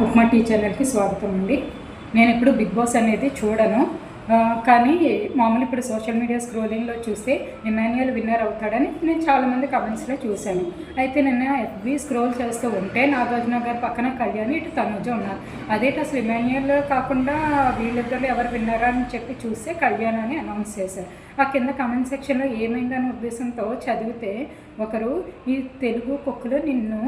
Upma tea ఛానల్కి స్వాగతం అండి. నేను ఇప్పుడు బిగ్ బాస్ అనేది చూడను, కానీ మామూలు ఇప్పుడు సోషల్ మీడియా స్క్రోలింగ్లో చూస్తే ఇమాన్యుయల్ విన్నర్ అవుతాడని నేను చాలామంది కమెంట్స్లో చూశాను. అయితే నేను ఎఫ్బీ స్క్రోల్ చేస్తూ ఉంటే నాగార్జున గారి పక్కన కళ్యాణి, ఇటు తనుజ ఉన్నారు. అదేంటి అసలు ఇమాన్యుయల్ కాకుండా వీళ్ళిద్దరు ఎవరు విన్నరా అని చెప్పి చూస్తే కళ్యాణ్ అని అనౌన్స్ చేశారు. ఆ కింద కమెంట్ సెక్షన్లో ఏమైందనే ఉద్దేశంతో చదివితే ఒకరు, ఈ తెలుగు కుక్కలు నిన్ను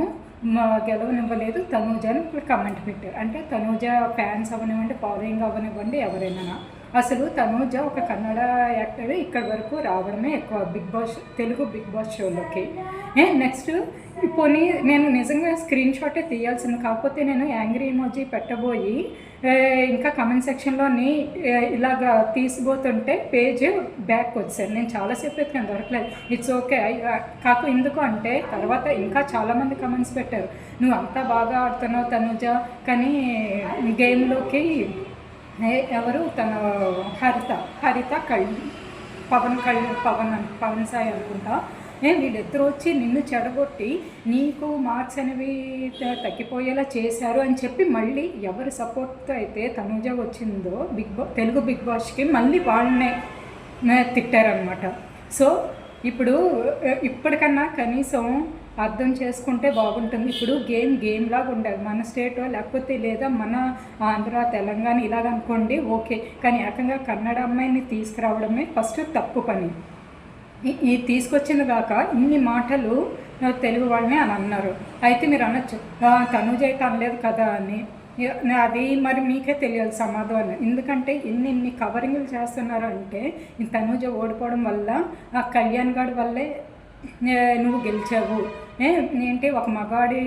గెలవనివ్వలేదు తనూజ అని ఇప్పుడు కమెంట్ పెట్టారు. అంటే తనూజ ఫ్యాన్స్ అవనివ్వండి, ఫాలోయింగ్ అవనివ్వండి, ఎవరైనా అసలు తనూజ ఒక కన్నడ యాక్టర్ ఇక్కడి వరకు రావడమే ఎక్కువ Bigg Boss, Telugu Bigg Boss షోలోకి. నెక్స్ట్ పోనీ నేను నిజంగా స్క్రీన్ షాటే తీయాల్సింది, కాకపోతే నేను యాంగ్రీ ఇమోజీ పెట్టబోయి ఇంకా కమెంట్ సెక్షన్లోని ఇలాగ తీసిపోతుంటే పేజ్ బ్యాక్ వచ్చాను. నేను చాలాసేపు ఎత్తుకాను, దొరకలేదు. It's okay. కాకు ఎందుకు అంటే తర్వాత ఇంకా చాలామంది కమెంట్స్ పెట్టారు, నువ్వు అంతా బాగా ఆడుతున్నావు తనుజ, కానీ గేమ్లోకి ఎవరు తన హరిత పవన్ సాయి అనుకుంటా, వీళ్ళిద్దరూ వచ్చి నిన్ను చెడగొట్టి నీకు మార్క్స్ అనేవి తగ్గిపోయేలా చేశారు అని చెప్పి మళ్ళీ ఎవరి సపోర్ట్తో అయితే తనుజ వచ్చిందో తెలుగు బిగ్ బాస్కి మళ్ళీ వాళ్ళనే తిట్టారనమాట. సో ఇప్పుడు ఇప్పటికన్నా కనీసం అర్థం చేసుకుంటే బాగుంటుంది. ఇప్పుడు గేమ్ లాగా ఉండాలి. మన స్టేటో లేకపోతే లేదా మన ఆంధ్ర తెలంగాణ ఇలాగ అనుకోండి ఓకే, కానీ ఏకంగా కన్నడ అమ్మాయిని తీసుకురావడమే ఫస్ట్ తప్పు పని. ఈ తీసుకొచ్చింది కాక ఇన్ని మాటలు తెలుగు వాళ్ళని అని అన్నారు. అయితే మీరు అనొచ్చు తనుజ అయితే అనలేదు కదా అని. అది మరి మీకే తెలియాలి సమాధానం. ఎందుకంటే ఇన్ని కవరింగ్లు చేస్తున్నారు అంటే ఈ తనుజ ఓడిపోవడం వల్ల ఆ కళ్యాణ్ గారి వల్లే నువ్వు గెలిచావు, ఏంటి ఒక మగాడి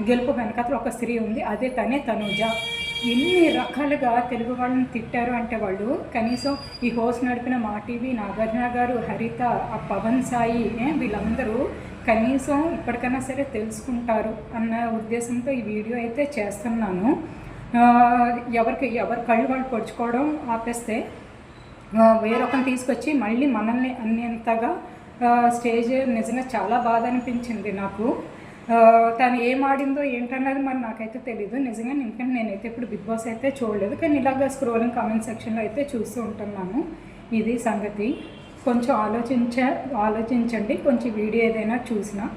గెలుపు వెనకాల ఒక స్త్రీ ఉంది, అదే తనుజ. ఎన్ని రకాలుగా తెలుగు వాళ్ళని తిట్టారు అంటే వాళ్ళు కనీసం ఈ హోస్ట్ నడిపిన మా టీవీ, నాగార్జున గారు, హరిత, ఆ పవన్ సాయి, వీళ్ళందరూ కనీసం ఇప్పటికైనా సరే తెలుసుకుంటారు అన్న ఉద్దేశంతో ఈ వీడియో అయితే చేస్తున్నాను. ఎవరి కళ్ళు వాళ్ళు పొడుచుకోవడం ఆపేస్తే వేరొకరిని తీసుకొచ్చి మళ్ళీ మనల్ని అన్నంతగా స్టేజ్ నిజంగా చాలా బాధ అనిపించింది నాకు. తను ఏం ఆడిందో ఏంటన్నది మరి నాకైతే తెలీదు నిజంగా. ఎందుకంటే నేనైతే ఇప్పుడు బిగ్ బాస్ అయితే చూడలేదు, కానీ ఇలాగ స్క్రోలింగ్ కామెంట్ సెక్షన్లో అయితే చూస్తూ ఉంటున్నాను. ఇది సంగతి. కొంచెం ఆలోచించండి కొంచెం వీడియో ఏదైనా చూసినా.